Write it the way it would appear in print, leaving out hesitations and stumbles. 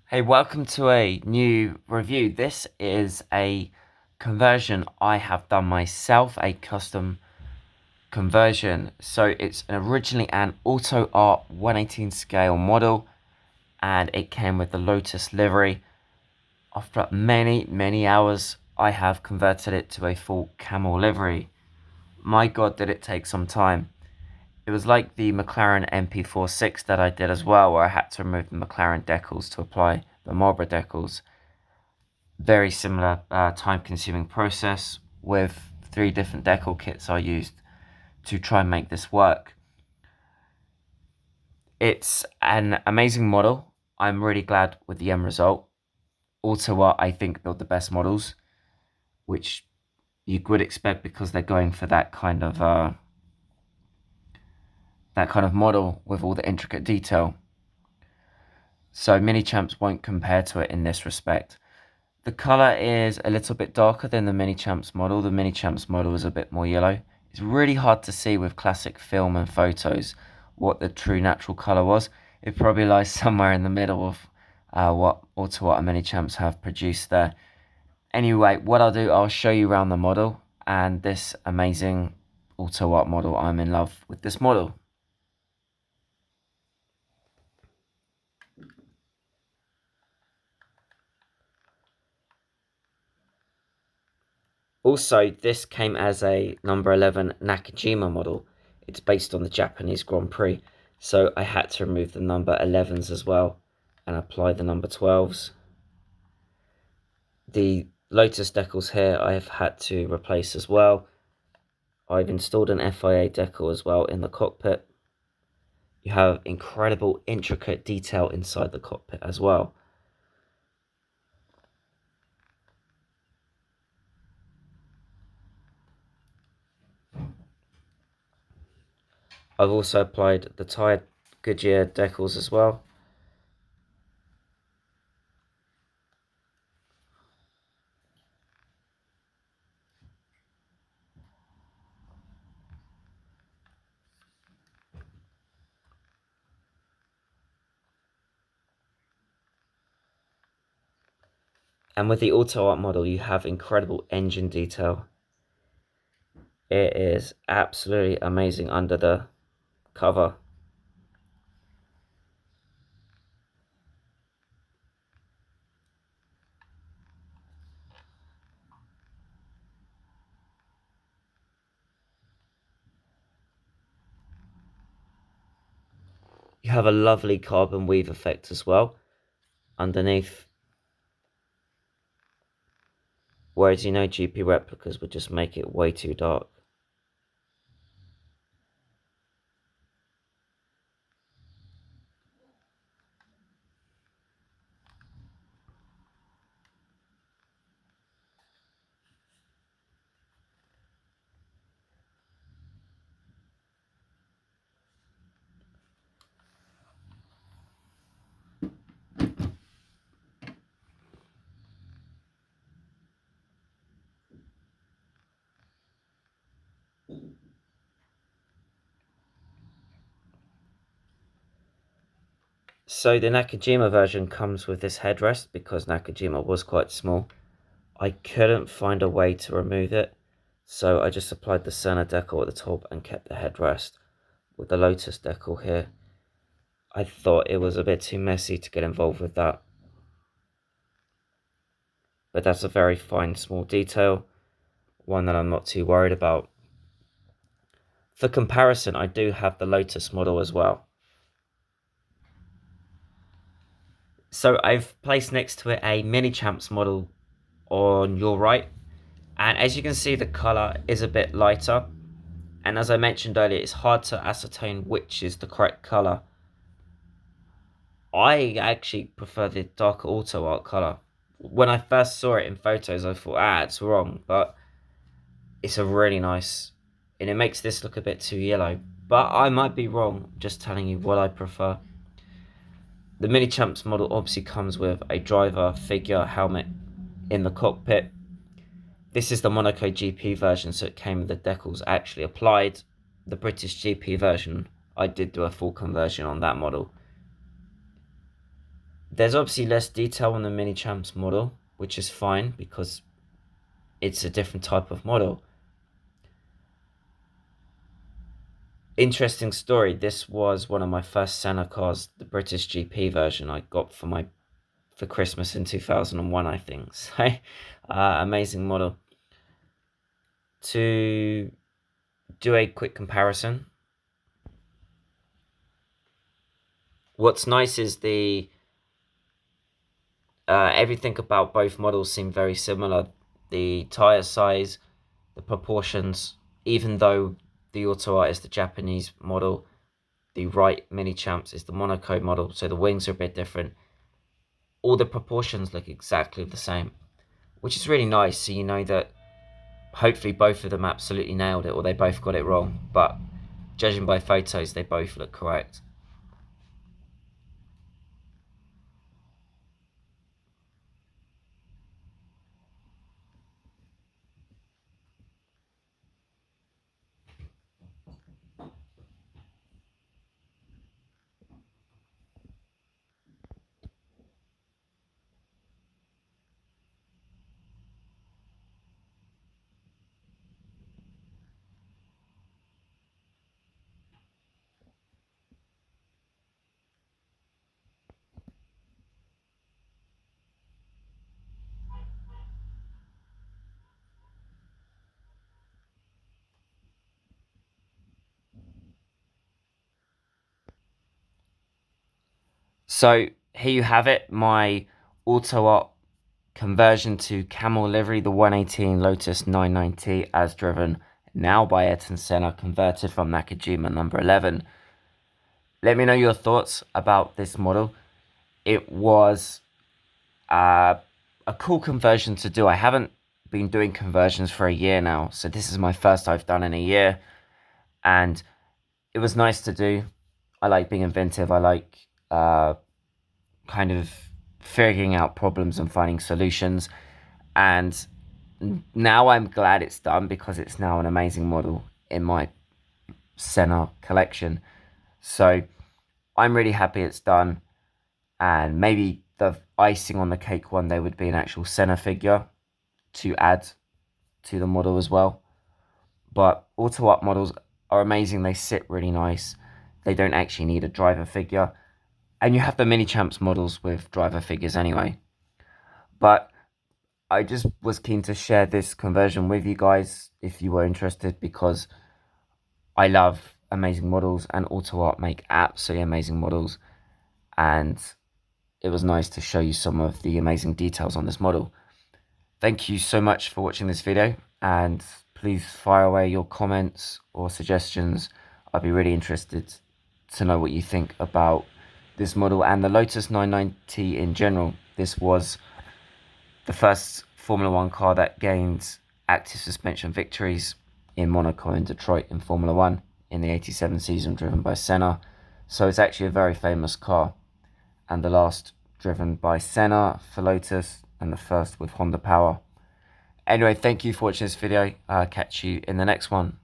Hey, welcome to a new review. This is a conversion I have done myself, a custom conversion. So it's originally an Autoart 118 scale model, and it came with the Lotus livery. After many hours, I have converted it to a full camel livery. My God, did it take some time. It was like the McLaren MP46 that I did as well, where I had to remove the McLaren decals to apply the Marlboro decals. Very similar time-consuming process with 3 different decal kits I used to try and make this work. It's an amazing model. I'm really glad with the end result. Autoart, I think, built the best models, which you would expect because they're going for that kind of model with all the intricate detail. So Minichamps won't compare to it in this respect. The colour is a little bit darker than the Minichamps model. The Minichamps model is a bit more yellow. It's really hard to see with classic film and photos what the true natural colour was. It probably lies somewhere in the middle of what Autoart and Minichamps have produced there. Anyway, what I'll do, I'll show you around the model and this amazing Autoart model. I'm in love with this model. Also, this came as a number 11 Nakajima model. It's based on the Japanese Grand Prix, so I had to remove the number 11s as well and apply the number 12s. The Lotus decals here I have had to replace as well. I've installed an FIA decal as well in the cockpit. You have incredible intricate detail inside the cockpit as well. I've also applied the tired Goodyear decals as well. And with the Autoart model, you have incredible engine detail. It is absolutely amazing under the cover. You have a lovely carbon weave effect as well underneath. Whereas GP replicas would just make it way too dark. So the Nakajima version comes with this headrest because Nakajima was quite small. I couldn't find a way to remove it, so I just applied the Senna decal at the top and kept the headrest. With the Lotus decal here, I thought it was a bit too messy to get involved with that. But that's a very fine small detail, one that I'm not too worried about. For comparison, I do have the Lotus model as well. So I've placed next to it a Minichamps model on your right. And as you can see, the colour is a bit lighter. And as I mentioned earlier, it's hard to ascertain which is the correct colour. I actually prefer the darker Autoart colour. When I first saw it in photos, I thought, it's wrong. But it's a really nice, and it makes this look a bit too yellow. But I might be wrong, just telling you what I prefer. The Minichamps model obviously comes with a driver figure helmet in the cockpit. This is the Monaco GP version, so it came with the decals actually applied. The British GP version, I did do a full conversion on that model. There's obviously less detail on the Minichamps model, which is fine because it's a different type of model. Interesting story. This was one of my first Senna cars, the British GP version I got for Christmas in 2001, I think. So, amazing model. To do a quick comparison, what's nice is the everything about both models seem very similar. The tire size, the proportions, even though the Autoart is the Japanese model, the Wright Minichamps is the Monaco model, so the wings are a bit different. All the proportions look exactly the same, which is really nice. So you know that hopefully both of them absolutely nailed it, or they both got it wrong. But judging by photos, they both look correct. So here you have it, my Autoart conversion to Camel livery, the 118 Lotus 99T, as driven now by Ayrton Senna, converted from Nakajima number 11. Let me know your thoughts about this model. It was a cool conversion to do. I haven't been doing conversions for a year now, so this is my first I've done in a year, and it was nice to do. I like being inventive. I like kind of figuring out problems and finding solutions. And now I'm glad it's done because it's now an amazing model in my Senna collection. So I'm really happy it's done. And maybe the icing on the cake one day would be an actual Senna figure to add to the model as well. But Autoart models are amazing. They sit really nice. They don't actually need a driver figure. And you have the Minichamps models with driver figures anyway. But I just was keen to share this conversion with you guys if you were interested, because I love amazing models and Autoart make absolutely amazing models, and it was nice to show you some of the amazing details on this model. Thank you so much for watching this video, and please fire away your comments or suggestions. I'd be really interested to know what you think about this model and the Lotus 99T in general. This was the first Formula One car that gained active suspension victories in Monaco and Detroit in Formula One in the 87 season, driven by Senna. So it's actually a very famous car, and the last driven by Senna for Lotus, and the first with Honda power. Anyway, thank you for watching this video. I'll catch you in the next one.